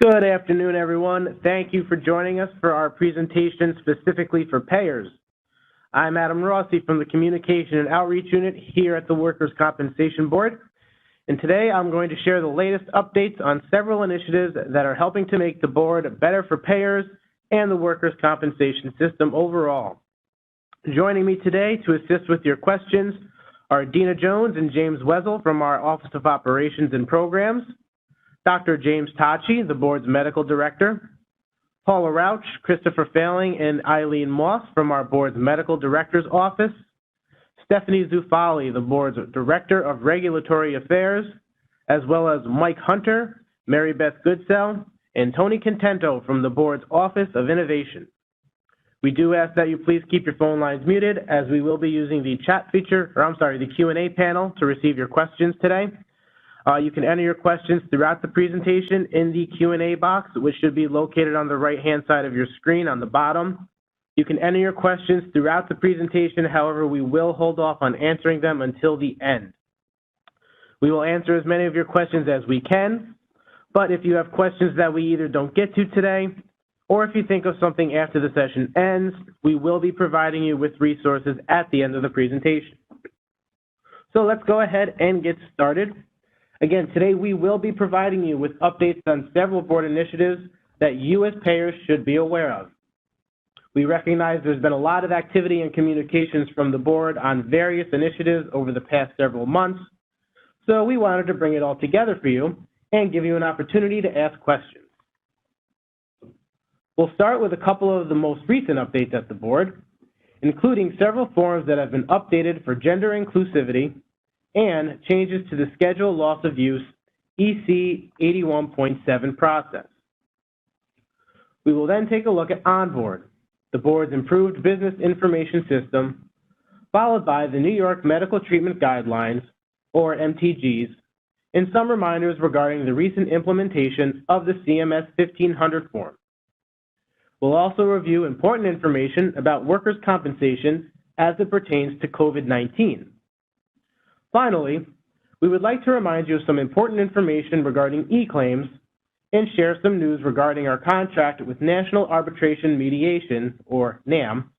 Good afternoon, everyone. Thank you for joining us for our presentation specifically for payers. I'm Adam Rossi from the Communication and Outreach Unit here at the Workers' Compensation Board. And today I'm going to share the latest updates on several initiatives that are helping to make the board better for payers and the workers' compensation system overall. Joining me today to assist with your questions are Dina Jones and James Wessel from our Office of Operations and Programs, Dr. James Tachi, the board's medical director, Paula Rauch, Christopher Failing, and Eileen Moss from our board's medical director's office, Stephanie Zufali, the board's director of regulatory affairs, as well as Mike Hunter, Mary Beth Goodsell, and Tony Contento from the board's Office of Innovation. We do ask that you please keep your phone lines muted as we will be using the chat feature, the Q&A panel to receive your questions today. You can enter your questions throughout the presentation in the Q&A box, which should be located on the right-hand side of your screen on the bottom. You can enter your questions throughout the presentation, however, we will hold off on answering them until the end. We will answer as many of your questions as we can, but if you have questions that we either don't get to today, or if you think of something after the session ends, we will be providing you with resources at the end of the presentation. So let's go ahead and get started. Again, today we will be providing you with updates on several board initiatives that you as payers should be aware of. We recognize there's been a lot of activity and communications from the board on various initiatives over the past several months, so we wanted to bring it all together for you and give you an opportunity to ask questions. We'll start with a couple of the most recent updates at the board, including several forms that have been updated for gender inclusivity and changes to the Schedule Loss of Use EC 81.7 process. We will then take a look at OnBoard, the board's improved business information system, followed by the New York Medical Treatment Guidelines, or MTGs, and some reminders regarding the recent implementation of the CMS-1500 form. We'll also review important information about workers' compensation as it pertains to COVID-19. Finally, we would like to remind you of some important information regarding e-claims and share some news regarding our contract with National Arbitration Mediation, or NAM,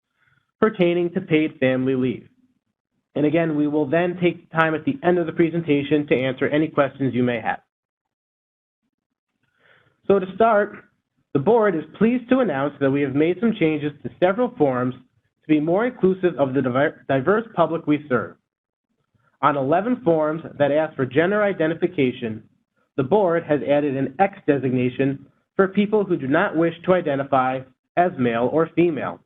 pertaining to paid family leave. And again, we will then take time at the end of the presentation to answer any questions you may have. So to start, the board is pleased to announce that we have made some changes to several forms to be more inclusive of the diverse public we serve. On 11 forms that ask for gender identification, the board has added an X designation for people who do not wish to identify as male or female.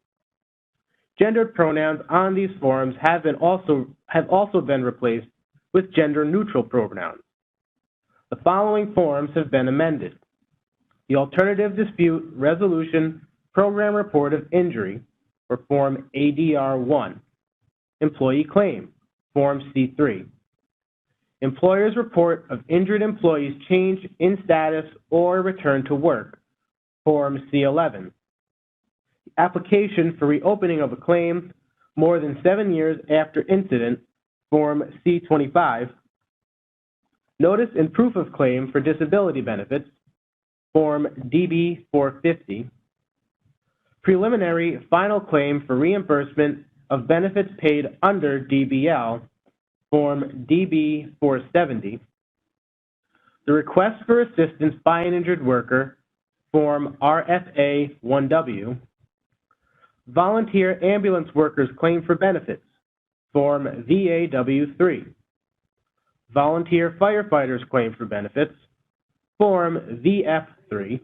Gendered pronouns on these forms have also been replaced with gender-neutral pronouns. The following forms have been amended. The Alternative Dispute Resolution Program Report of Injury, or Form ADR1. Employee Claim, Form C3. Employer's Report of Injured Employees' Change in Status or Return to Work, Form C11. Application for reopening of a claim more than 7 years after incident, Form C25. Notice and Proof of Claim for Disability Benefits, Form DB 450. Preliminary Final Claim for Reimbursement of benefits paid under DBL, Form DB 470. The Request for Assistance by an Injured Worker, Form RFA 1W. Volunteer Ambulance Workers Claim for Benefits, Form VAW3. Volunteer Firefighters Claim for Benefits, Form VF3.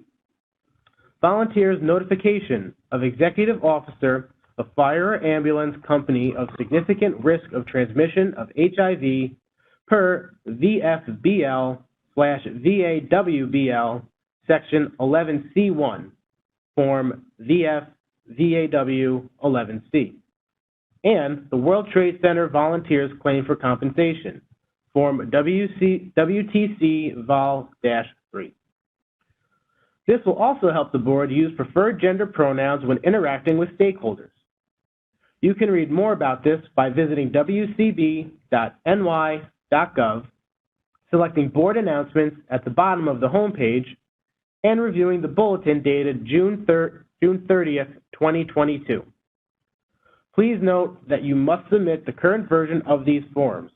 Volunteers Notification of Executive Officer of Fire or Ambulance Company of Significant Risk of Transmission of HIV per VFBL/VAWBL, Section 11C1, Form VAW11C. And the World Trade Center Volunteers Claim for Compensation, Form WTC Vol-3. This will also help the board use preferred gender pronouns when interacting with stakeholders. You can read more about this by visiting wcb.ny.gov, selecting Board Announcements at the bottom of the homepage, and reviewing the bulletin dated June 30th, 2022. Please note that you must submit the current version of these forms.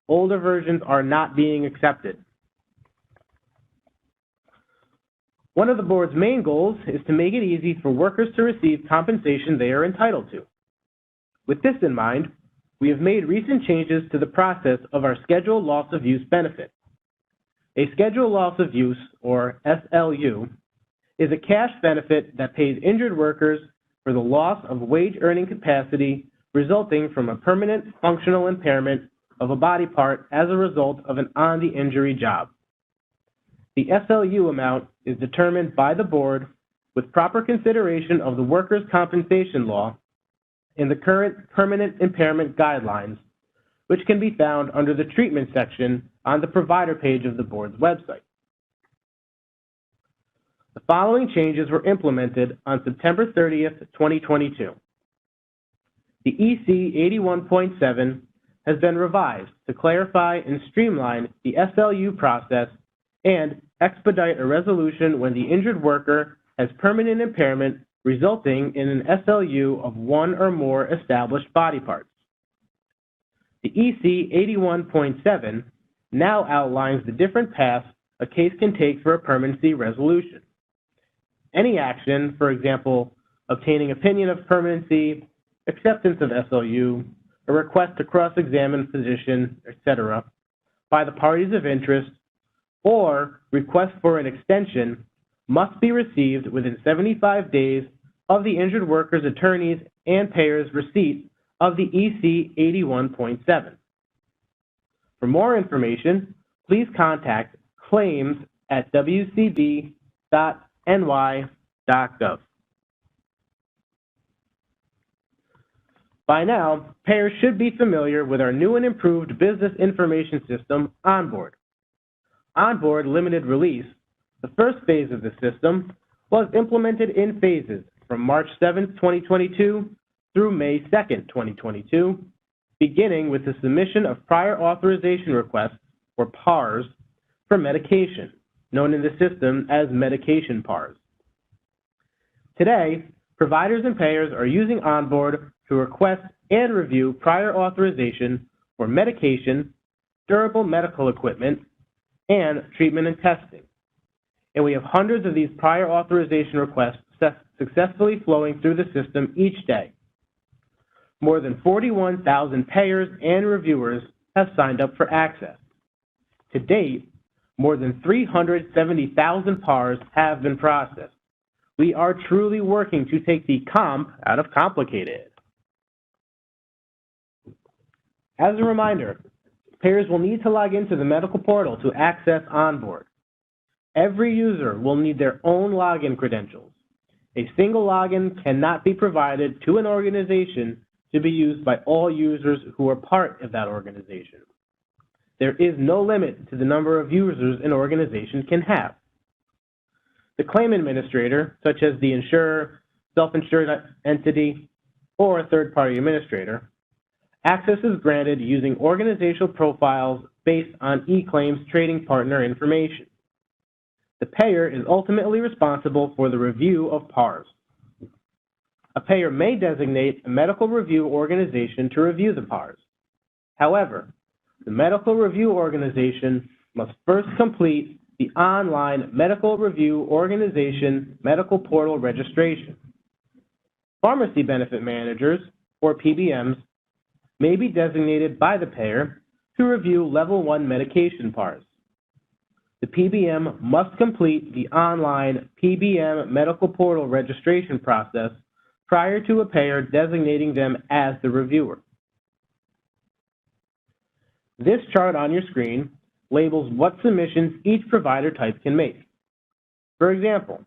Older versions are not being accepted. One of the board's main goals is to make it easy for workers to receive compensation they are entitled to. With this in mind, we have made recent changes to the process of our Scheduled Loss of Use benefit. A Scheduled Loss of Use, or SLU, is a cash benefit that pays injured workers for the loss of wage earning capacity resulting from a permanent functional impairment of a body part as a result of an on-the-injury job. The SLU amount is determined by the board with proper consideration of the workers' compensation law and the current permanent impairment guidelines, which can be found under the treatment section on the provider page of the board's website. The following changes were implemented on September 30th, 2022. The EC 81.7 has been revised to clarify and streamline the SLU process and expedite a resolution when the injured worker has permanent impairment resulting in an SLU of one or more established body parts. The EC 81.7 now outlines the different paths a case can take for a permanency resolution. Any action, for example, obtaining opinion of permanency, acceptance of SLU, a request to cross-examine physician, etc., by the parties of interest, or request for an extension must be received within 75 days of the injured worker's attorney's and payer's receipt of the EC 81.7. For more information, please contact claims@wcb.ny.gov. By now, payers should be familiar with our new and improved business information system, OnBoard. OnBoard Limited Release, the first phase of the system, was implemented in phases from March 7th, 2022 through May 2nd, 2022, beginning with the submission of prior authorization requests, or PARs, for medication, known in the system as medication PARs. Today, providers and payers are using OnBoard to request and review prior authorization for medication, durable medical equipment, and treatment and testing. And we have hundreds of these prior authorization requests successfully flowing through the system each day. More than 41,000 payers and reviewers have signed up for access. To date, more than 370,000 PARs have been processed. We are truly working to take the comp out of complicated. As a reminder, payers will need to log into the medical portal to access OnBoard. Every user will need their own login credentials. A single login cannot be provided to an organization to be used by all users who are part of that organization. There is no limit to the number of users an organization can have. The claim administrator, such as the insurer, self-insured entity, or a third-party administrator, access is granted using organizational profiles based on eClaim's trading partner information. The payer is ultimately responsible for the review of PARs. A payer may designate a medical review organization to review the PARs. However, the medical review organization must first complete the online Medical Review Organization Medical Portal registration. Pharmacy benefit managers, or PBMs, may be designated by the payer to review Level 1 medication PARs. The PBM must complete the online PBM Medical Portal registration process prior to a payer designating them as the reviewer. This chart on your screen labels what submissions each provider type can make. For example,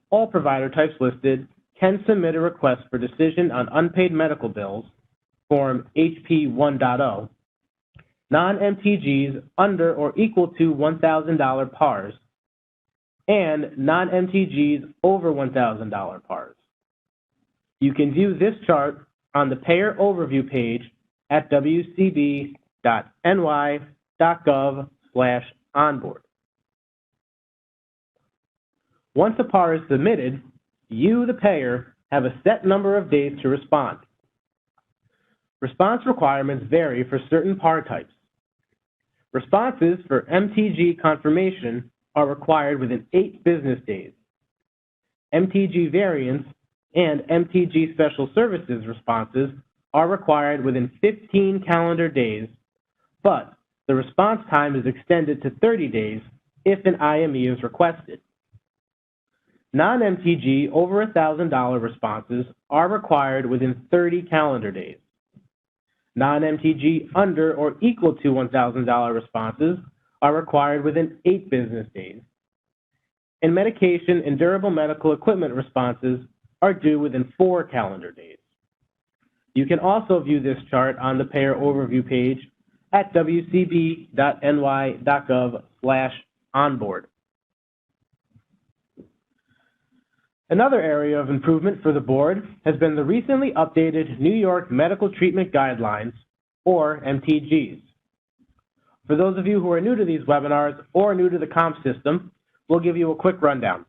all provider types listed can submit a request for decision on unpaid medical bills, Form HP 1.0, non-MTGs under or equal to $1,000 PARs, and non-MTGs over $1,000 PARs. You can view this chart on the Payer Overview page at wcb.ny.gov/onboard. Once a PAR is submitted, you, the payer, have a set number of days to respond. Response requirements vary for certain PAR types. Responses for MTG confirmation are required within 8 business days. MTG variants and MTG special services responses are required within 15 calendar days, but the response time is extended to 30 days if an IME is requested. Non-MTG over $1,000 responses are required within 30 calendar days. Non-MTG under or equal to $1,000 responses are required within 8 business days. And medication and durable medical equipment responses are due within 4 calendar days. You can also view this chart on the payer overview page at wcb.ny.gov/onboard. Another area of improvement for the board has been the recently updated New York Medical Treatment Guidelines, or MTGs. For those of you who are new to these webinars or new to the comp system, we'll give you a quick rundown.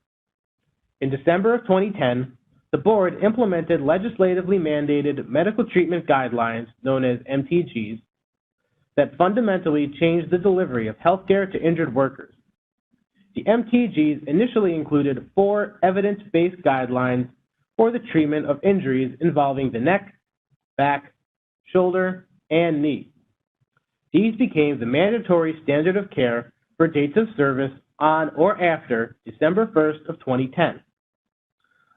In December of 2010, the board implemented legislatively mandated medical treatment guidelines, known as MTGs, that fundamentally changed the delivery of healthcare to injured workers. The MTGs initially included 4 evidence-based guidelines for the treatment of injuries involving the neck, back, shoulder, and knee. These became the mandatory standard of care for dates of service on or after December 1st of 2010.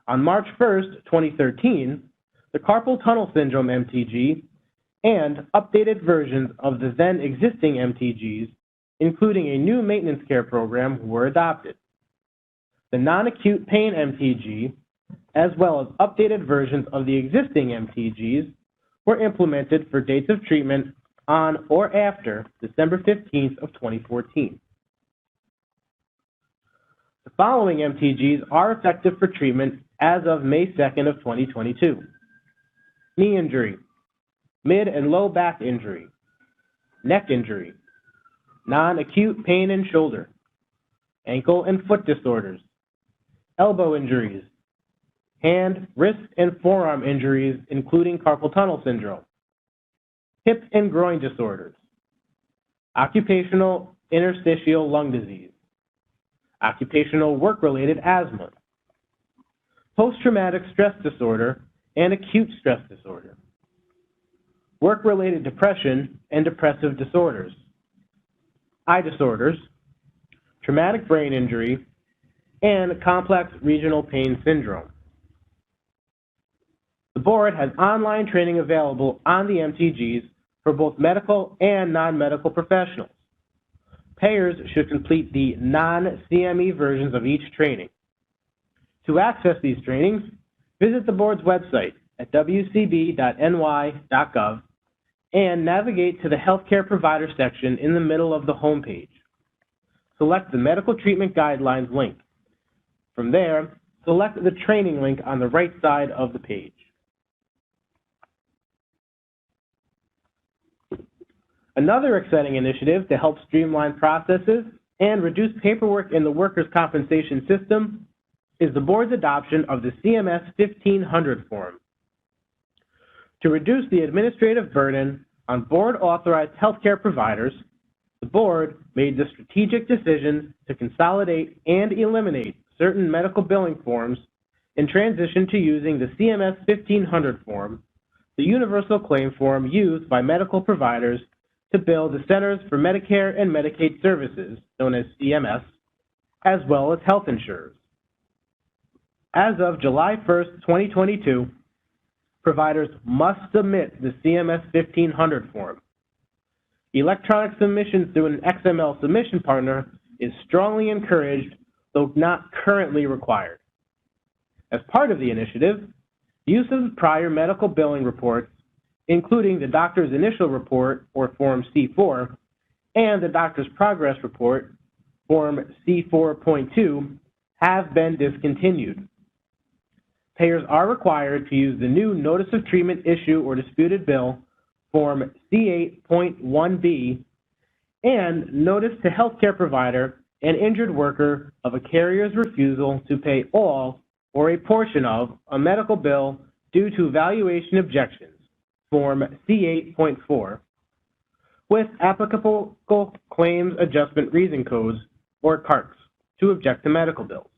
On March 1st, 2013, the carpal tunnel syndrome MTG and updated versions of the then existing MTGs, including a new maintenance care program, were adopted. The non-acute pain MTG, as well as updated versions of the existing MTGs, were implemented for dates of treatment on or after December 15th of 2014. The following MTGs are effective for treatment as of May 2nd of 2022. Knee injury, mid and low back injury, neck injury, non-acute pain in shoulder, ankle and foot disorders, elbow injuries, hand, wrist, and forearm injuries, including carpal tunnel syndrome, hip and groin disorders, occupational interstitial lung disease, occupational work-related asthma, post-traumatic stress disorder and acute stress disorder, work-related depression and depressive disorders, eye disorders, traumatic brain injury, and complex regional pain syndrome. The board has online training available on the MTGs for both medical and non-medical professionals. Payers should complete the non-CME versions of each training. To access these trainings, visit the board's website at wcb.ny.gov and navigate to the Healthcare Provider section in the middle of the homepage. Select the Medical Treatment Guidelines link. From there, select the training link on the right side of the page. Another exciting initiative to help streamline processes and reduce paperwork in the workers' compensation system is the board's adoption of the CMS-1500 form. To reduce the administrative burden on board-authorized healthcare providers, the board made the strategic decision to consolidate and eliminate certain medical billing forms and transition to using the CMS-1500 form, the universal claim form used by medical providers to bill the Centers for Medicare and Medicaid Services, known as CMS, as well as health insurers. As of July 1st, 2022, providers must submit the CMS-1500 form. Electronic submissions through an XML submission partner is strongly encouraged, though not currently required. As part of the initiative, use of prior medical billing reports, including the doctor's initial report, or Form C4, and the doctor's progress report, Form C4.2, have been discontinued. Payers are required to use the new Notice of Treatment Issue or Disputed Bill, Form C8.1b, and Notice to Healthcare Provider an injured worker of a carrier's refusal to pay all or a portion of a medical bill due to valuation objections, Form C8.4, with applicable claims adjustment reason codes, or CARCs, to object to medical bills.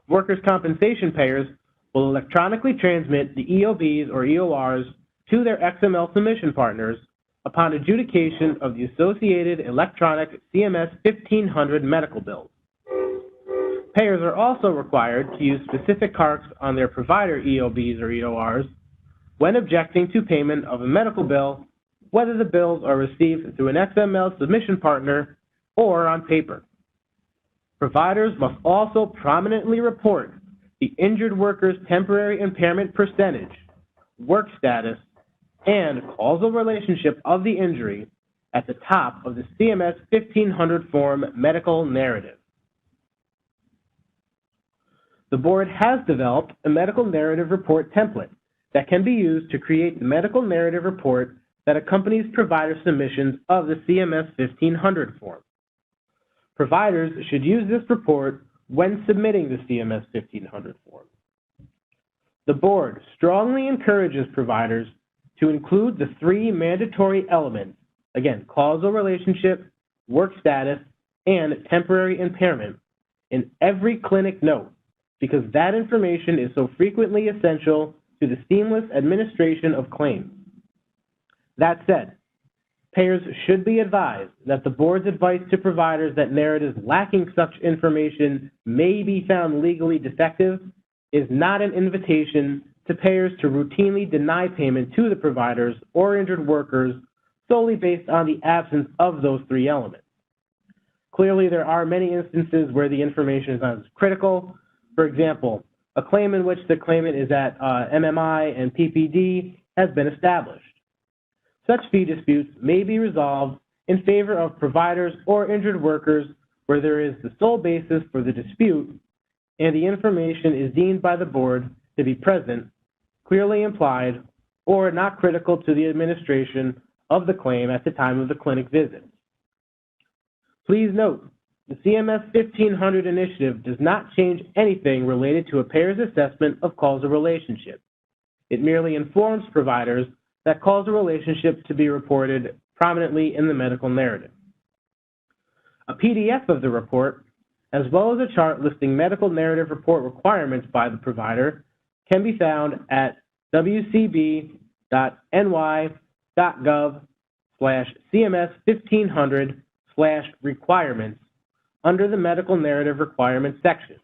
Workers' compensation payers will electronically transmit the EOBs or EORs to their XML submission partners upon adjudication of the associated electronic CMS-1500 medical bills. Payers are also required to use specific CARCs on their provider EOBs or EORs when objecting to payment of a medical bill, whether the bills are received through an XML submission partner or on paper. Providers must also prominently report the injured worker's temporary impairment percentage, work status, and causal relationship of the injury at the top of the CMS 1500 form medical narrative. The board has developed a medical narrative report template that can be used to create the medical narrative report that accompanies provider submissions of the CMS 1500 form. Providers should use this report when submitting the CMS 1500 form. The board strongly encourages providers to include the three mandatory elements, again, causal relationship, work status, and temporary impairment, in every clinic note, because that information is so frequently essential to the seamless administration of claims. That said, payers should be advised that the board's advice to providers that narratives lacking such information may be found legally defective is not an invitation to payers to routinely deny payment to the providers or injured workers solely based on the absence of those three elements. Clearly, there are many instances where the information is not as critical. For example, a claim in which the claimant is at MMI and PPD has been established. Such fee disputes may be resolved in favor of providers or injured workers where there is the sole basis for the dispute and the information is deemed by the board to be present, clearly implied, or not critical to the administration of the claim at the time of the clinic visit. Please note, the CMS 1500 initiative does not change anything related to a payer's assessment of causal relationship. It merely informs providers that causal relationship to be reported prominently in the medical narrative. A PDF of the report, as well as a chart listing medical narrative report requirements by the provider, can be found at wcb.ny.gov/CMS1500/requirements under the medical narrative requirements section.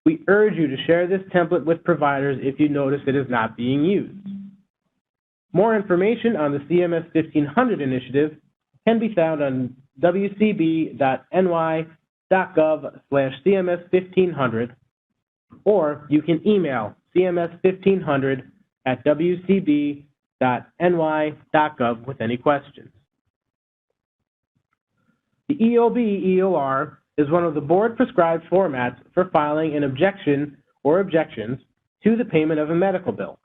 We urge you to share this template with providers if you notice it is not being used. More information on the CMS 1500 initiative can be found on wcb.ny.gov/CMS1500, or you can email cms1500@wcb.ny.gov with any questions. The EOB-EOR is one of the board-prescribed formats for filing an objection or objections to the payment of a medical bill.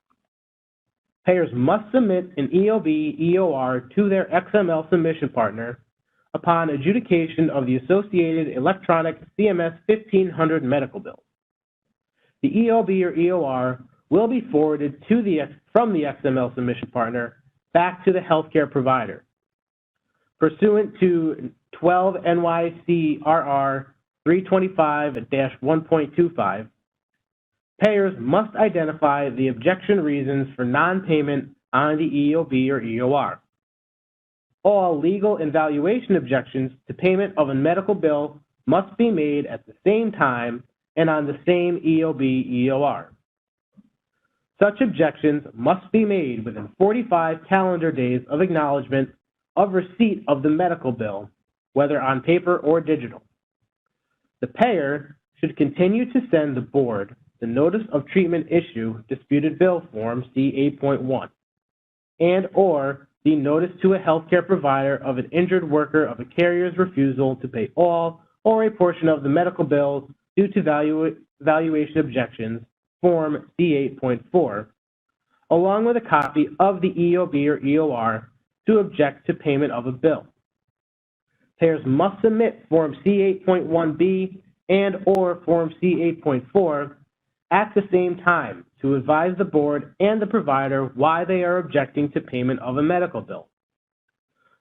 Payers must submit an EOB-EOR to their XML submission partner upon adjudication of the associated electronic CMS 1500 medical bill. The EOB or EOR will be forwarded from the XML submission partner back to the healthcare provider. Pursuant to 12 NYCRR 325-1.25, payers must identify the objection reasons for non-payment on the EOB or EOR. All legal and valuation objections to payment of a medical bill must be made at the same time and on the same EOB-EOR. Such objections must be made within 45 calendar days of acknowledgement of receipt of the medical bill, whether on paper or digital. The payer should continue to send the board the Notice of Treatment Issue Disputed Bill Form C8.1 and or the notice to a healthcare provider of an injured worker of a carrier's refusal to pay all or a portion of the medical bills due to valuation objections, Form C8.4, along with a copy of the EOB or EOR to object to payment of a bill. payers must submit Form C8.1B and or Form C8.4 at the same time to advise the board and the provider why they are objecting to payment of a medical bill.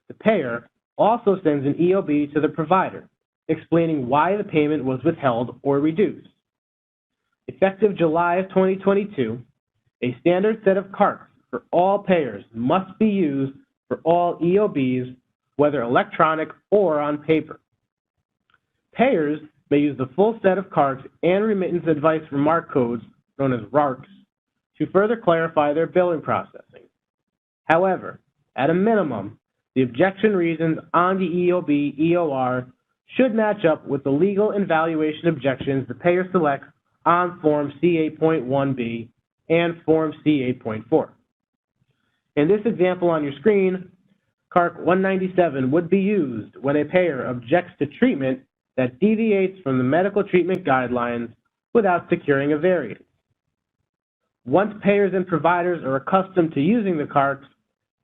The payer also sends an EOB to the provider, explaining why the payment was withheld or reduced. Effective July of 2022, a standard set of cards for all payers must be used for all EOBs, whether electronic or on paper. Payers may use the full set of cards and remittance advice remark codes, known as RARCs, to further clarify their billing processing. However, at a minimum, the objection reasons on the EOB, EOR should match up with the legal and valuation objections the payer selects on Form C8.1B and Form C8.4. In this example on your screen, CARC 197 would be used when a payer objects to treatment that deviates from the medical treatment guidelines without securing a variance. Once payers and providers are accustomed to using the CARCs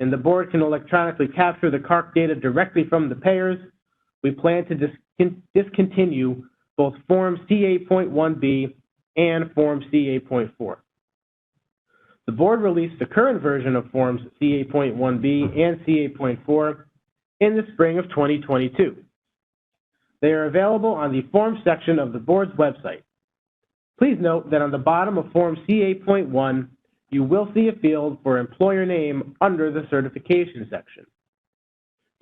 and the board can electronically capture the CARC data directly from the payers, we plan to discontinue both Form C8.1B and Form C8.4. The board released the current version of Forms C8.1B and C8.4 in the spring of 2022. They are available on the Forms section of the board's website. Please note that on the bottom of Form C8.1, you will see a field for employer name under the certification section.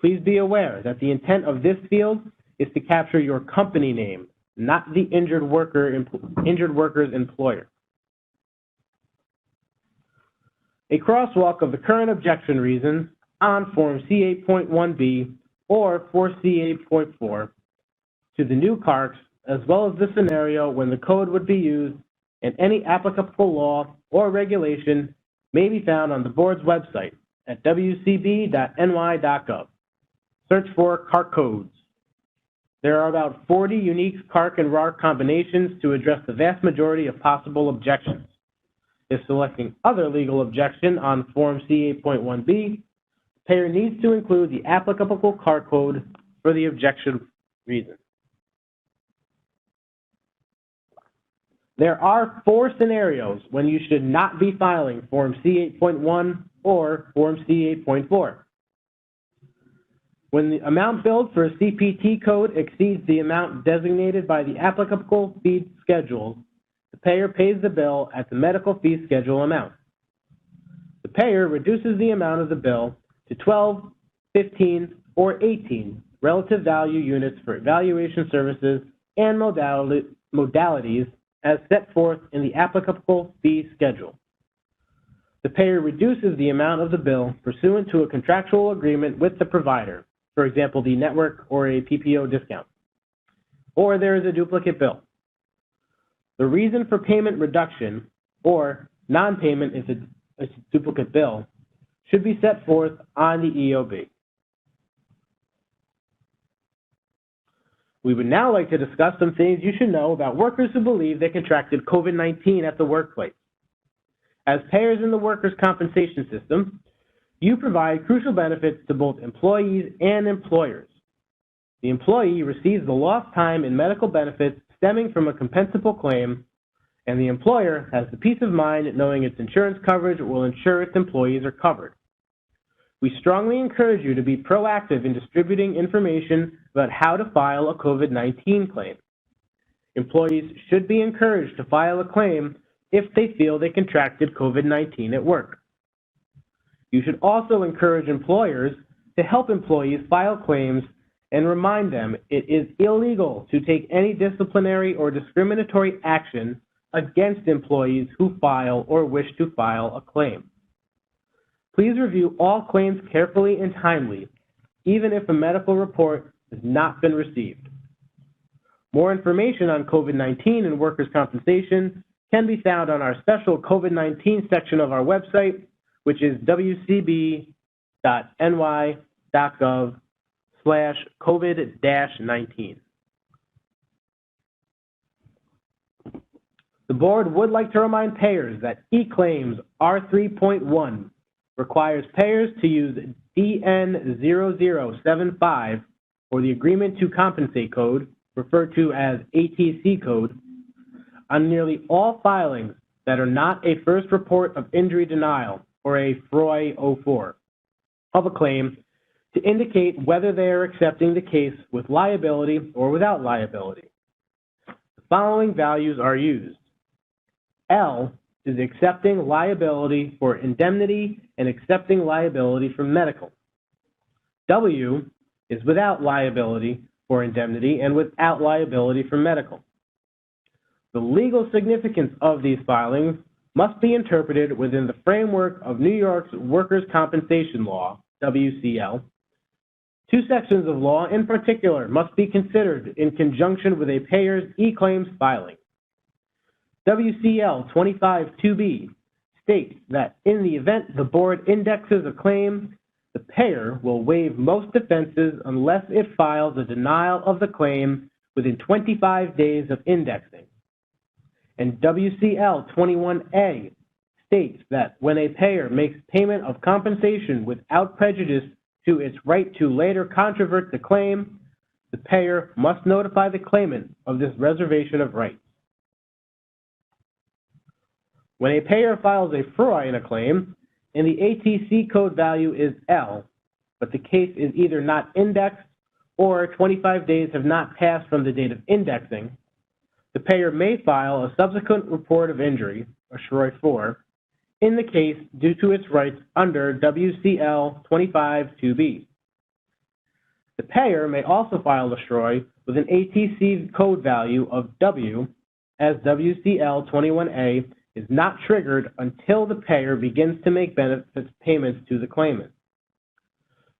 Please be aware that the intent of this field is to capture your company name, not the injured worker's employer. A crosswalk of the current objection reasons on Form C8.1B or for C8.4 to the new CARCs, as well as the scenario when the code would be used, and any applicable law or regulation may be found on the board's website at wcb.ny.gov. Search for CARC codes. There are about 40 unique CARC and RARC combinations to address the vast majority of possible objections. If selecting other legal objection on Form C8.1B, the payer needs to include the applicable CARC code for the objection reason. There are 4 scenarios when you should not be filing Form C8.1 or Form C8.4. When the amount billed for a CPT code exceeds the amount designated by the applicable fee schedule, the payer pays the bill at the medical fee schedule amount. The payer reduces the amount of the bill to 12, 15, or 18 relative value units for evaluation services and modalities as set forth in the applicable fee schedule. The payer reduces the amount of the bill pursuant to a contractual agreement with the provider, for example, the network or a PPO discount, or there is a duplicate bill. The reason for payment reduction or non-payment if it's a duplicate bill should be set forth on the EOB. We would now like to discuss some things you should know about workers who believe they contracted COVID-19 at the workplace. As payers in the workers' compensation system, you provide crucial benefits to both employees and employers. The employee receives the lost time and medical benefits stemming from a compensable claim, and the employer has the peace of mind knowing its insurance coverage will ensure its employees are covered. We strongly encourage you to be proactive in distributing information about how to file a COVID-19 claim. Employees should be encouraged to file a claim if they feel they contracted COVID-19 at work. You should also encourage employers to help employees file claims and remind them it is illegal to take any disciplinary or discriminatory action against employees who file or wish to file a claim. Please review all claims carefully and timely, even if a medical report has not been received. More information on COVID-19 and workers' compensation can be found on our special COVID-19 section of our website, which is wcb.ny.gov/COVID-19. The board would like to remind payers that e-claims R3.1 requires payers to use DN0075 or the Agreement to Compensate Code, referred to as ATC code, on nearly all filings that are not a first report of injury denial, or a FROI 04, of a claim to indicate whether they are accepting the case with liability or without liability. The following values are used. L is accepting liability for indemnity and accepting liability for medical. W is without liability for indemnity and without liability for medical. The legal significance of these filings must be interpreted within the framework of New York's Workers' Compensation Law, WCL. Two sections of law in particular must be considered in conjunction with a payer's e-claims filing. WCL 25-2B states that in the event the board indexes a claim, the payer will waive most defenses unless it files a denial of the claim within 25 days of indexing. And WCL 21A states that when a payer makes payment of compensation without prejudice to its right to later controvert the claim, the payer must notify the claimant of this reservation of rights. When a payer files a FROI in a claim, and the ATC code value is L, but the case is either not indexed or 25 days have not passed from the date of indexing, the payer may file a subsequent report of injury, or FROI 4, in the case due to its rights under WCL 25-2B. The payer may also file the FROI with an ATC code value of W, as WCL 21A is not triggered until the payer begins to make benefits payments to the claimant.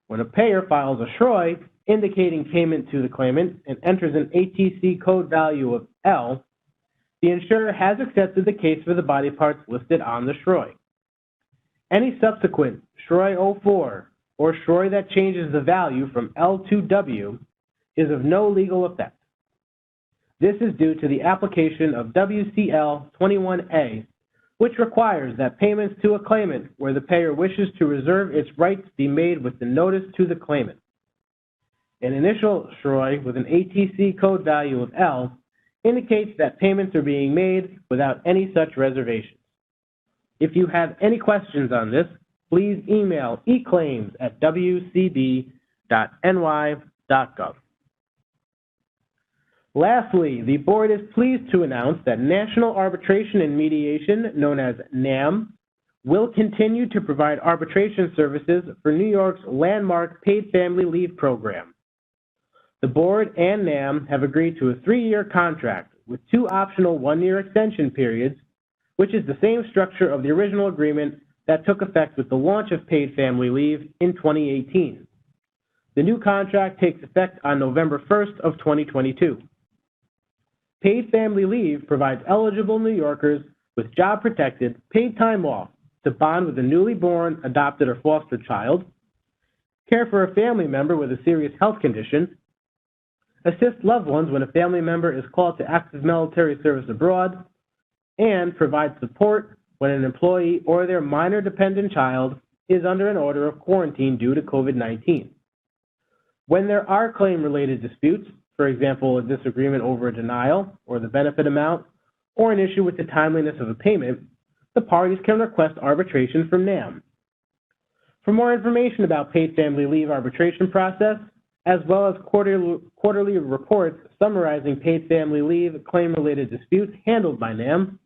When a payer files a FROI indicating payment to the claimant and enters an ATC code value of L, the insurer has accepted the case for the body parts listed on the FROI. Any subsequent FROI 04 or FROI that changes the value from L to W is of no legal effect. This is due to the application of WCL 21A, which requires that payments to a claimant where the payer wishes to reserve its rights be made with the notice to the claimant. An initial FROI with an ATC code value of L indicates that payments are being made without any such reservations. If you have any questions on this, please email eclaims@wcb.ny.gov. Lastly, the board is pleased to announce that National Arbitration and Mediation, known as NAM, will continue to provide arbitration services for New York's landmark paid family leave program. The board and NAM have agreed to a 3-year contract with 2 optional 1-year extension periods, which is the same structure of the original agreement that took effect with the launch of paid family leave in 2018. The new contract takes effect on November 1st of 2022. Paid family leave provides eligible New Yorkers with job-protected, paid time off to bond with a newly born, adopted, or foster child, care for a family member with a serious health condition, assist loved ones when a family member is called to active military service abroad, and provide support when an employee or their minor dependent child is under an order of quarantine due to COVID-19. When there are claim-related disputes, for example, a disagreement over a denial or the benefit amount, or an issue with the timeliness of a payment, the parties can request arbitration from NAM. For more information about paid family leave arbitration process, as well as quarterly reports summarizing paid family leave claim-related disputes handled by NAM,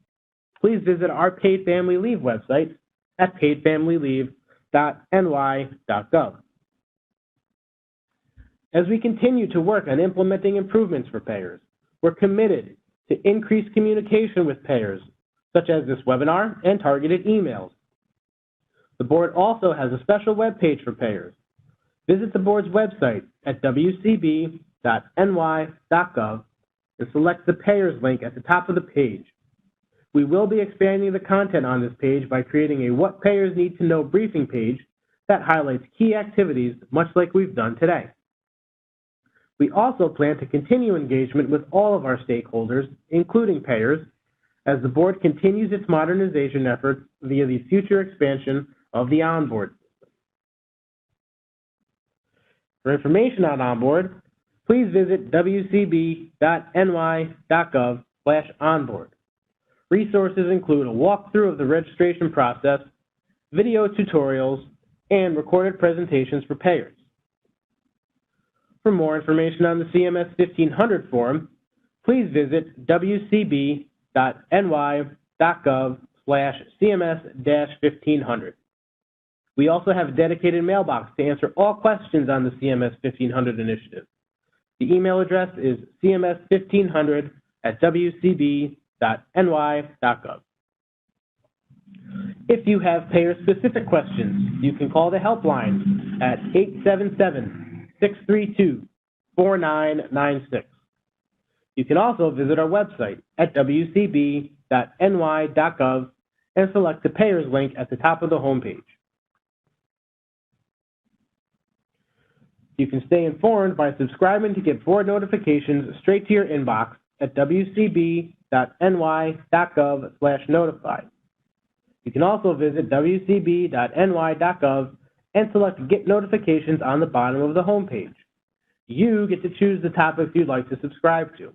please visit our paid family leave website at paidfamilyleave.ny.gov. As we continue to work on implementing improvements for payers, we're committed to increased communication with payers, such as this webinar and targeted emails. The board also has a special web page for payers. Visit the board's website at wcb.ny.gov and select the payers link at the top of the page. We will be expanding the content on this page by creating a What Payers Need to Know briefing page that highlights key activities, much like we've done today. We also plan to continue engagement with all of our stakeholders, including payers, as the board continues its modernization efforts via the future expansion of the OnBoard system. For information on OnBoard, please visit wcb.ny.gov/onboard. Resources include a walkthrough of the registration process, video tutorials, and recorded presentations for payers. For more information on the CMS-1500 form, please visit wcb.ny.gov/CMS-1500. We also have a dedicated mailbox to answer all questions on the CMS-1500 initiative. The email address is cms1500@wcb.ny.gov. If you have payer-specific questions, you can call the helpline at 877-632-4996. You can also visit our website at wcb.ny.gov and select the Payers link at the top of the homepage. You can stay informed by subscribing to get board notifications straight to your inbox at wcb.ny.gov/notify. You can also visit wcb.ny.gov and select Get Notifications on the bottom of the homepage. You get to choose the topics you'd like to subscribe to.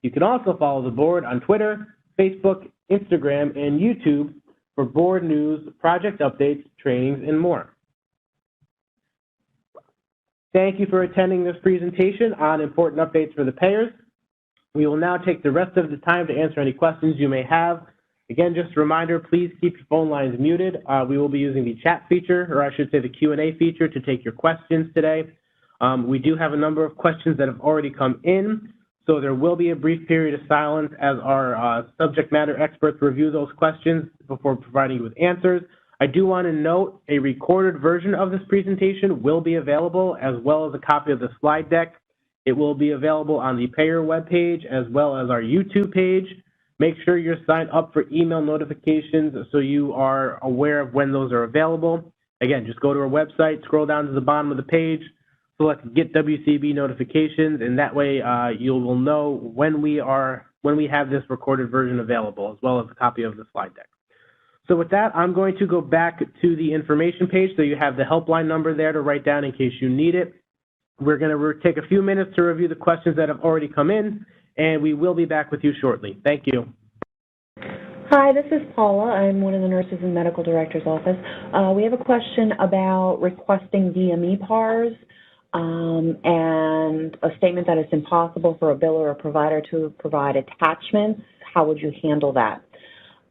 You can also follow the board on Twitter, Facebook, Instagram, and YouTube for board news, project updates, trainings, and more. Thank you for attending this presentation on important updates for the payers. We will now take the rest of the time to answer any questions you may have. Again, just a reminder, please keep your phone lines muted. We will be using the chat feature, or I should say the Q&A feature, to take your questions today. We do have a number of questions that have already come in, so there will be a brief period of silence as our subject matter experts review those questions before providing you with answers. I do want to note a recorded version of this presentation will be available, as well as a copy of the slide deck. It will be available on the payer webpage as well as our YouTube page. Make sure you're signed up for email notifications so you are aware of when those are available. Again, just go to our website, scroll down to the bottom of the page, select Get WCB Notifications, and that way you will know when we have this recorded version available, as well as a copy of the slide deck. So with that, I'm going to go back to the information page so you have the helpline number there to write down in case you need it. We're going to take a few minutes to review the questions that have already come in, and we will be back with you shortly. Thank you. Hi, this is Paula. I'm one of the nurses in the medical director's office. We have a question about requesting DME PARs and a statement that it's impossible for a biller or a provider to provide attachments. How would you handle that?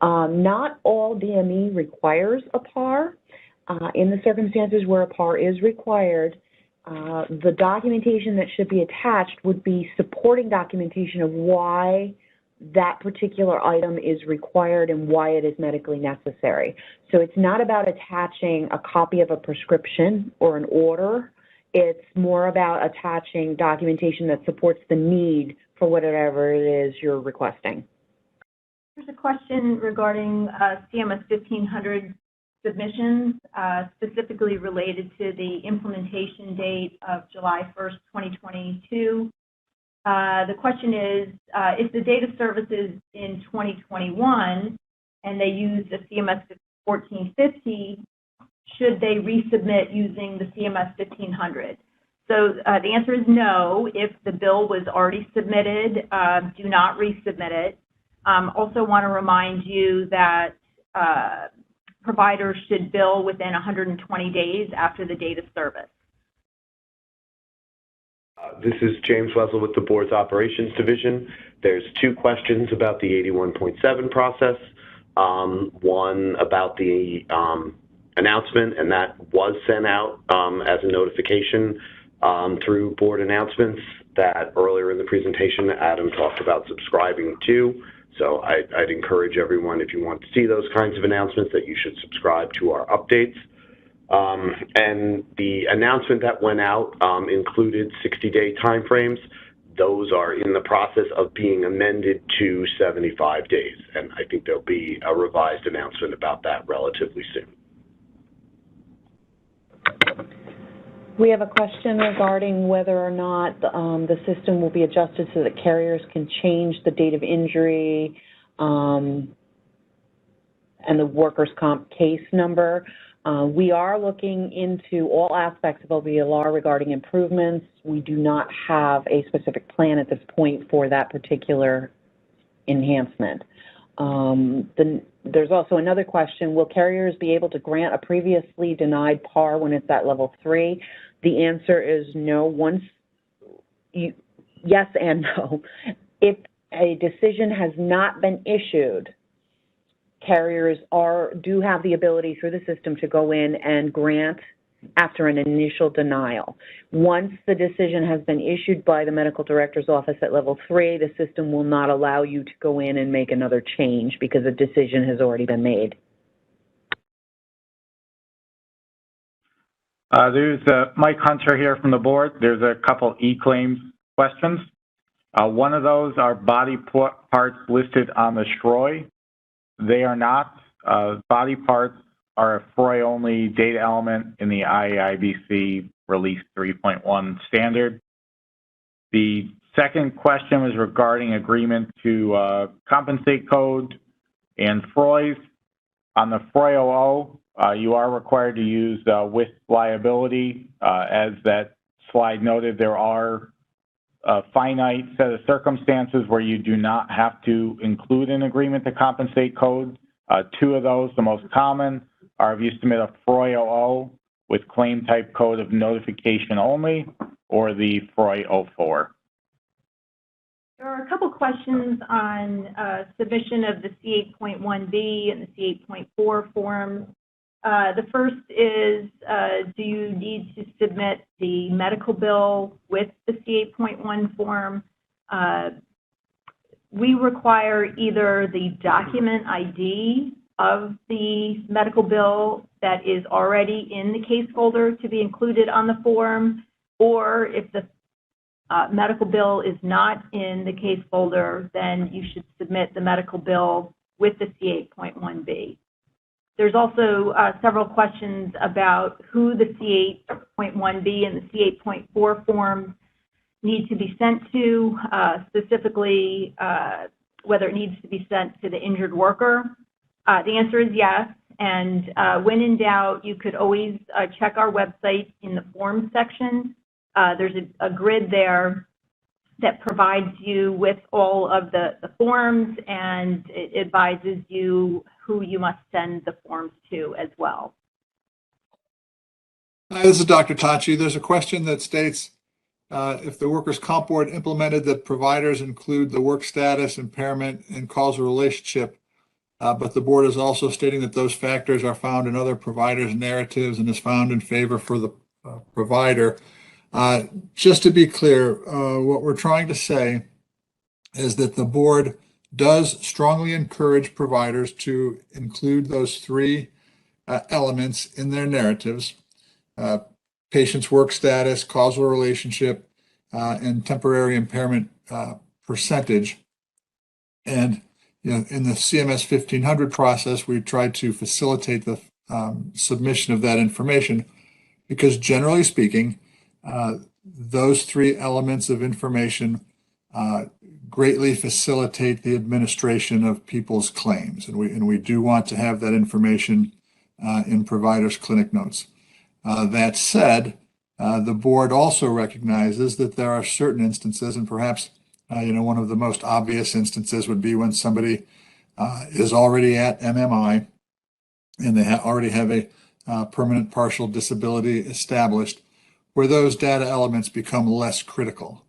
Not all DME requires a PAR. In the circumstances where a PAR is required, the documentation that should be attached would be supporting documentation of why that particular item is required and why it is medically necessary. So it's not about attaching a copy of a prescription or an order. It's more about attaching documentation that supports the need for whatever it is you're requesting. There's a question regarding CMS-1500 submissions, specifically related to the implementation date of July 1st, 2022. The question is, if the data service is in 2021 and they use the CMS 1450, should they resubmit using the CMS 1500? So the answer is no. If the bill was already submitted, do not resubmit it. Also want to remind you that providers should bill within 120 days after the date of service. This is James Wessel with the Board's Operations Division. There's two questions about the 81.7 process. One about the announcement, and that was sent out as a notification through board announcements that earlier in the presentation Adam talked about subscribing to. So I'd encourage everyone, if you want to see those kinds of announcements, that you should subscribe to our updates. And the announcement that went out included 60-day timeframes. Those are in the process of being amended to 75 days, and I think there'll be a revised announcement about that relatively soon. We have a question regarding whether or not the system will be adjusted so that carriers can change the date of injury and the workers' comp case number. We are looking into all aspects of OBLR regarding improvements. We do not have a specific plan at this point for that particular enhancement. There's also another question, will carriers be able to grant a previously denied PAR when it's at level 3? The answer is no. Yes and no. If a decision has not been issued, carriers do have the ability through the system to go in and grant after an initial denial. Once the decision has been issued by the medical director's office at level 3, the system will not allow you to go in and make another change because a decision has already been made. There's Mike Hunter here from the board. There's a couple e-claims questions. One of those are body parts listed on the STROI. They are not. Body parts are a FROI-only data element in the IAIBC Release 3.1 standard. The second question was regarding agreement to compensate code and FROIs. On the FROI 00, you are required to use with liability. As that slide noted, there are a finite set of circumstances where you do not have to include an agreement to compensate code. Two of those, the most common, are if you submit a FROI 00 with claim type code of notification only, or the FROI 04. There are a couple questions on submission of the C8.1B and the C8.4 forms. The first is, do you need to submit the medical bill with the C8.1 form? We require either the document ID of the medical bill that is already in the case folder to be included on the form, or if the medical bill is not in the case folder, then you should submit the medical bill with the C8.1B. There's also several questions about who the C8.1B and the C8.4 forms need to be sent to, specifically whether it needs to be sent to the injured worker. The answer is yes, and when in doubt, you could always check our website in the forms section. There's a grid there that provides you with all of the forms, and it advises you who you must send the forms to as well. Hi, this is Dr. Tachi. There's a question that states, if the workers' comp board implemented that providers include the work status, impairment, and causal relationship, but the board is also stating that those factors are found in other providers' narratives and is found in favor for the provider. Just to be clear, what we're trying to say is that the board does strongly encourage providers to include those three elements in their narratives: patient's work status, causal relationship, and temporary impairment percentage. And in the CMS 1500 process, we tried to facilitate the submission of that information because, generally speaking, those three elements of information greatly facilitate the administration of people's claims, and we do want to have that information in providers' clinic notes. That said, the board also recognizes that there are certain instances, and perhaps one of the most obvious instances would be when somebody is already at MMI and they already have a permanent partial disability established, where those data elements become less critical.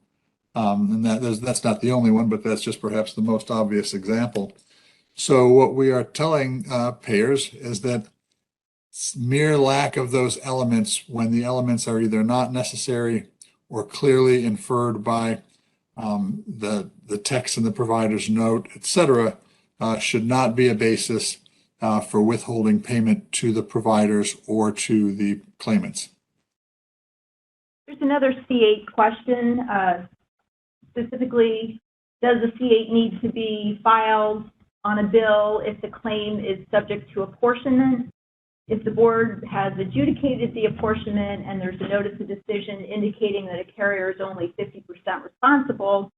And that's not the only one, but that's just perhaps the most obvious example. So what we are telling payers is that mere lack of those elements, when the elements are either not necessary or clearly inferred by the text in the provider's note, etc., should not be a basis for withholding payment to the providers or to the claimants. There's another C8 question. Specifically, does the C8 need to be filed on a bill if the claim is subject to apportionment? If the board has adjudicated the apportionment and there's a notice of decision indicating that a carrier is only 50% responsible,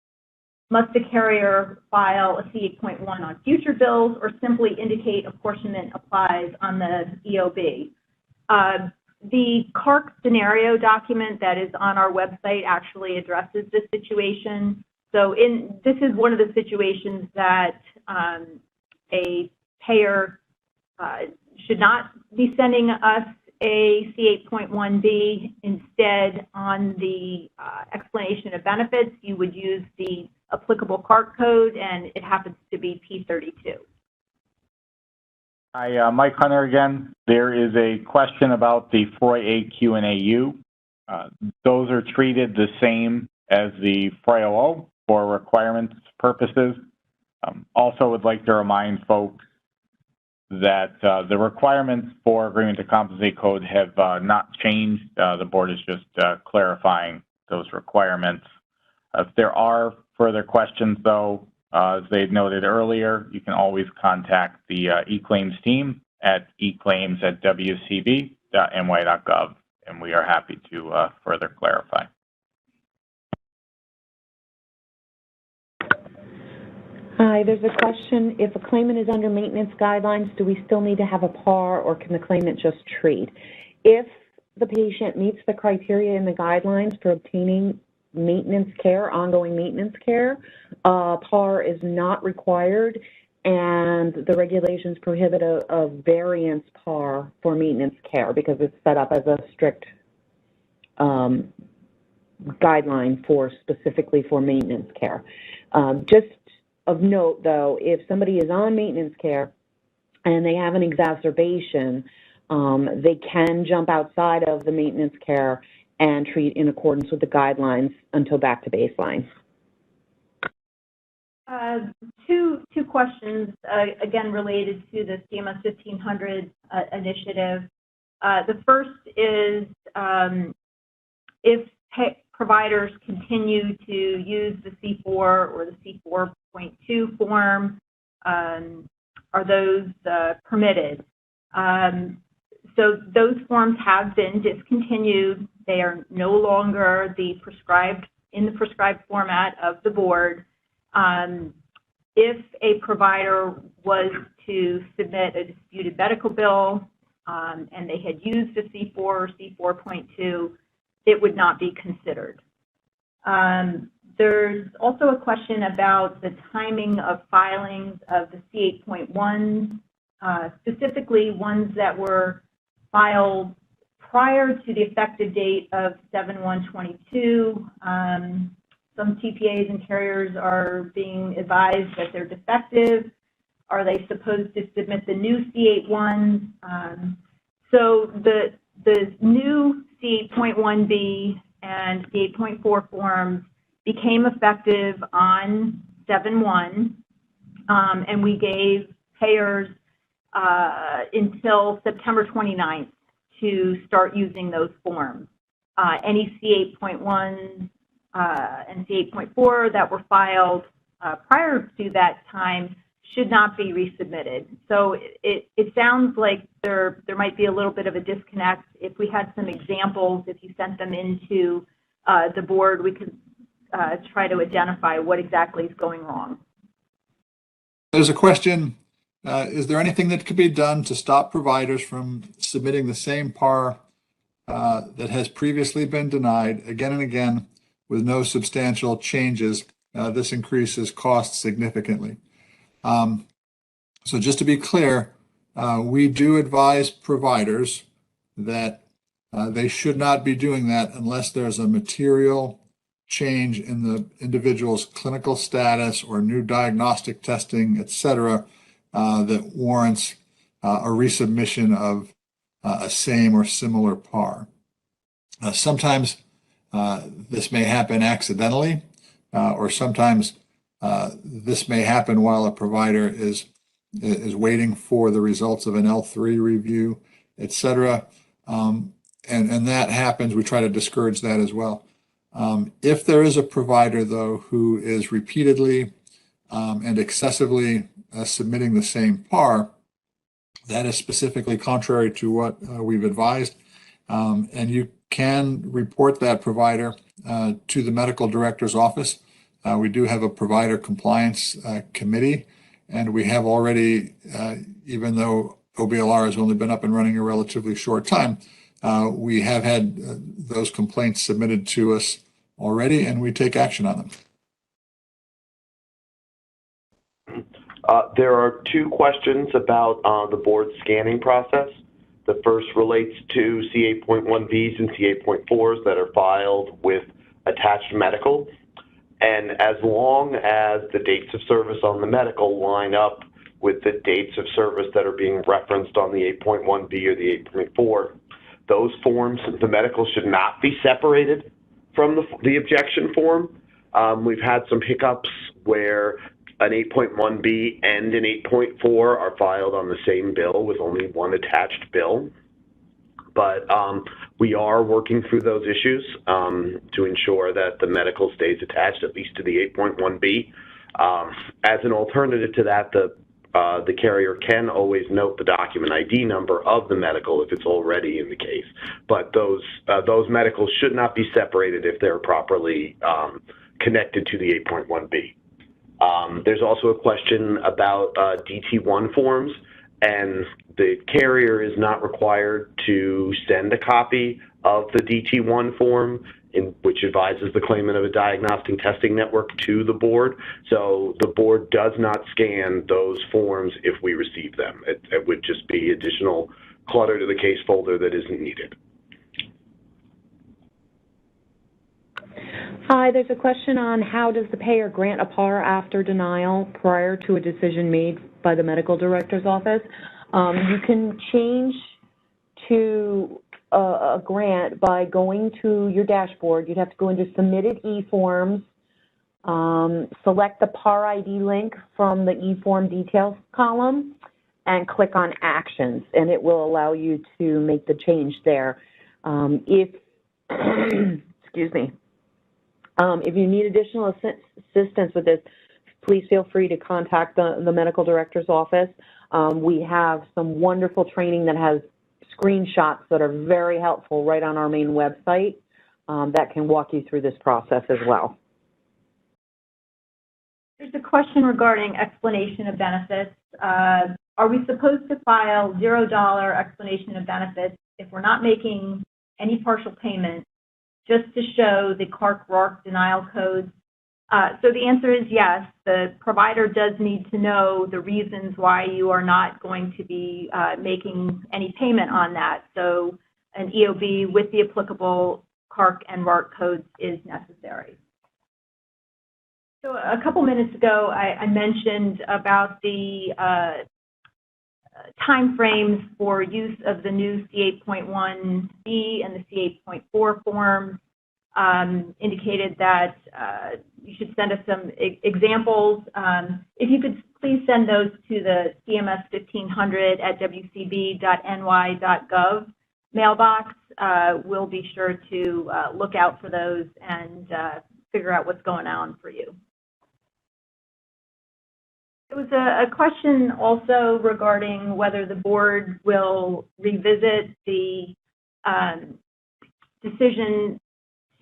must the carrier file a C8.1 on future bills or simply indicate apportionment applies on the EOB? The CARC scenario document that is on our website actually addresses this situation. So this is one of the situations that a payer should not be sending us a C8.1B. Instead, on the explanation of benefits, you would use the applicable CARC code, and it happens to be P32. Hi, Mike Hunter again. There is a question about the FROI-AQ and AU. Those are treated the same as the FROI-OO for requirements purposes. Also would like to remind folks that the requirements for Agreement to Compensate Code have not changed. The board is just clarifying those requirements. If there are further questions, though, as they noted earlier, you can always contact the eClaims team at eclaims@wcb.ny.gov, and we are happy to further clarify. Hi, there's a question. If a claimant is under maintenance guidelines, do we still need to have a PAR, or can the claimant just treat? If the patient meets the criteria in the guidelines for obtaining maintenance care, ongoing maintenance care, PAR is not required, and the regulations prohibit a variance PAR for maintenance care because it's set up as a strict guideline specifically for maintenance care. Just of note, though, if somebody is on maintenance care and they have an exacerbation, they can jump outside of the maintenance care and treat in accordance with the guidelines until back to baseline. Two questions, again, related to the CMS-1500 initiative. The first is if providers continue to use the C4 or the C4.2 form, are those permitted? So those forms have been discontinued. They are no longer in the prescribed format of the board. If a provider was to submit a disputed medical bill and they had used a C4 or C4.2, it would not be considered. There's also a question about the timing of filings of the C8.1s, specifically ones that were filed prior to the effective date of 7/1/22. Some TPAs and carriers are being advised that they're defective. Are they supposed to submit the new C8.1s? So the new C8.1B and C8.4 forms became effective on 7/1, and we gave payers until September 29th to start using those forms. Any C8.1s and C8.4 that were filed prior to that time should not be resubmitted. So it sounds like there might be a little bit of a disconnect. If we had some examples, if you sent them into the board, we could try to identify what exactly is going wrong. There's a question, is there anything that could be done to stop providers from submitting the same PAR that has previously been denied again and again with no substantial changes? This increases costs significantly. So just to be clear, we do advise providers that they should not be doing that unless there's a material change in the individual's clinical status or new diagnostic testing, et cetera, that warrants a resubmission of a same or similar PAR. Sometimes this may happen accidentally, or sometimes this may happen while a provider is waiting for the results of an L3 review, et cetera. And that happens. We try to discourage that as well. If there is a provider, though, who is repeatedly and excessively submitting the same PAR, that is specifically contrary to what we've advised. And you can report that provider to the medical director's office. We do have a provider compliance committee, and we have already, even though OBLR has only been up and running a relatively short time. We have had those complaints submitted to us already, and we take action on them. There are two questions about the board scanning process. The first relates to C8.1Bs and C8.4s that are filed with attached medical. And as long as the dates of service on the medical line up with the dates of service that are being referenced on the 8.1B or the 8.4, those forms, the medical should not be separated from the objection form. We've had some hiccups where an 8.1B and an 8.4 are filed on the same bill with only one attached bill. But we are working through those issues to ensure that the medical stays attached at least to the 8.1B. As an alternative to that, the carrier can always note the document ID number of the medical if it's already in the case. But those medicals should not be separated if they're properly connected to the 8.1B. There's also a question about DT1 forms, and the carrier is not required to send a copy of the DT1 form, which advises the claimant of a diagnostic testing network to the board. So the board does not scan those forms if we receive them. It would just be additional clutter to the case folder that isn't needed. Hi, there's a question on how does the payer grant a PAR after denial prior to a decision made by the medical director's office. You can change to a grant by going to your dashboard. You'd have to go into submitted e-forms, select the PAR ID link from the e-form details column, and click on actions, and it will allow you to make the change there. Excuse me. If you need additional assistance with this, please feel free to contact the medical director's office. We have some wonderful training that has screenshots that are very helpful right on our main website that can walk you through this process as well. There's a question regarding explanation of benefits. Are we supposed to file $0 explanation of benefits if we're not making any partial payment, just to show the CARC-RARC denial codes? So the answer is yes. The provider does need to know the reasons why you are not going to be making any payment on that. So an EOB with the applicable CARC and RARC codes is necessary. So a couple minutes ago, I mentioned about the time frames for use of the new C8.1B and the C8.4 forms. Indicated that you should send us some examples. If you could please send those to the CMS-1500 at wcb.ny.gov mailbox. We'll be sure to look out for those and figure out what's going on for you. There was a question also regarding whether the board will revisit the decision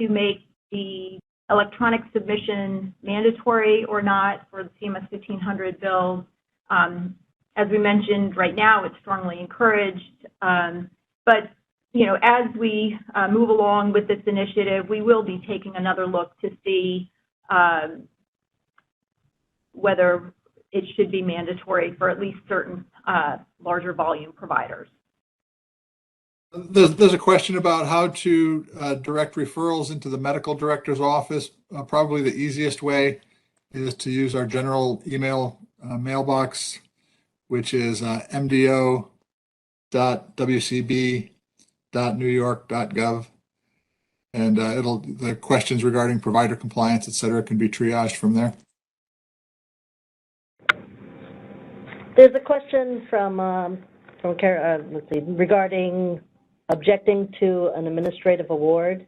to make the electronic submission mandatory or not for the CMS-1500 bills. As we mentioned, right now it's strongly encouraged, but you know, as we move along with this initiative, we will be taking another look to see whether it should be mandatory for at least certain larger volume providers. There's a question about how to direct referrals into the medical director's office. Probably the easiest way is to use our general email mailbox, which is mdo.wcb.newyork.gov. And the questions regarding provider compliance, et cetera, can be triaged from there. There's a question from let's see, regarding objecting to an administrative award.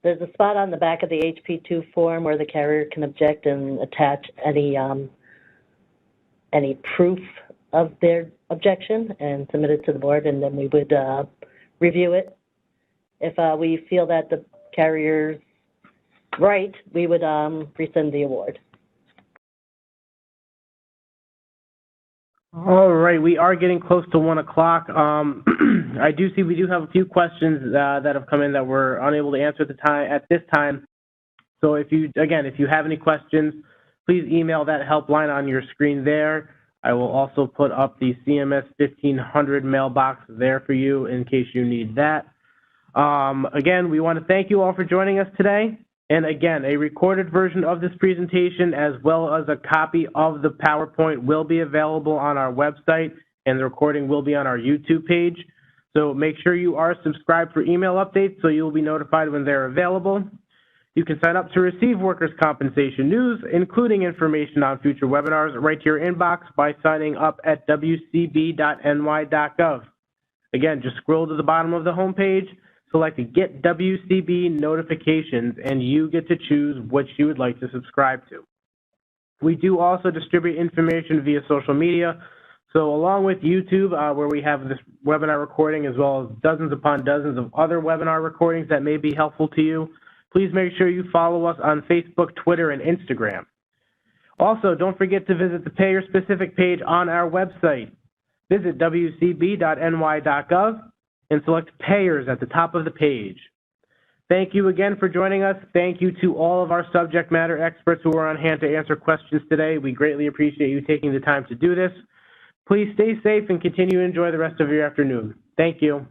There's a spot on the back of the HP2 form where the carrier can object and attach any proof of their objection and submit it to the board, and then we would review it. If we feel that the carrier's right, we would rescind the award. All right, we are getting close to 1 o'clock. I do see we do have a few questions that have come in that we're unable to answer at this time. So if you have any questions, please email that helpline on your screen there. I will also put up the CMS-1500 mailbox there for you in case you need that. Again, we want to thank you all for joining us today. And again, a recorded version of this presentation as well as a copy of the PowerPoint will be available on our website, and the recording will be on our YouTube page. So make sure you are subscribed for email updates so you'll be notified when they're available. You can sign up to receive workers' compensation news, including information on future webinars, right to your inbox by signing up at wcb.ny.gov. Again, just scroll to the bottom of the homepage, select Get WCB Notifications, and you get to choose what you would like to subscribe to. We do also distribute information via social media. So along with YouTube, where we have this webinar recording, as well as dozens upon dozens of other webinar recordings that may be helpful to you, please make sure you follow us on Facebook, Twitter, and Instagram. Also, don't forget to visit the payer-specific page on our website. Visit wcb.ny.gov and select Payers at the top of the page. Thank you again for joining us. Thank you to all of our subject matter experts who are on hand to answer questions today. We greatly appreciate you taking the time to do this. Please stay safe and continue to enjoy the rest of your afternoon. Thank you.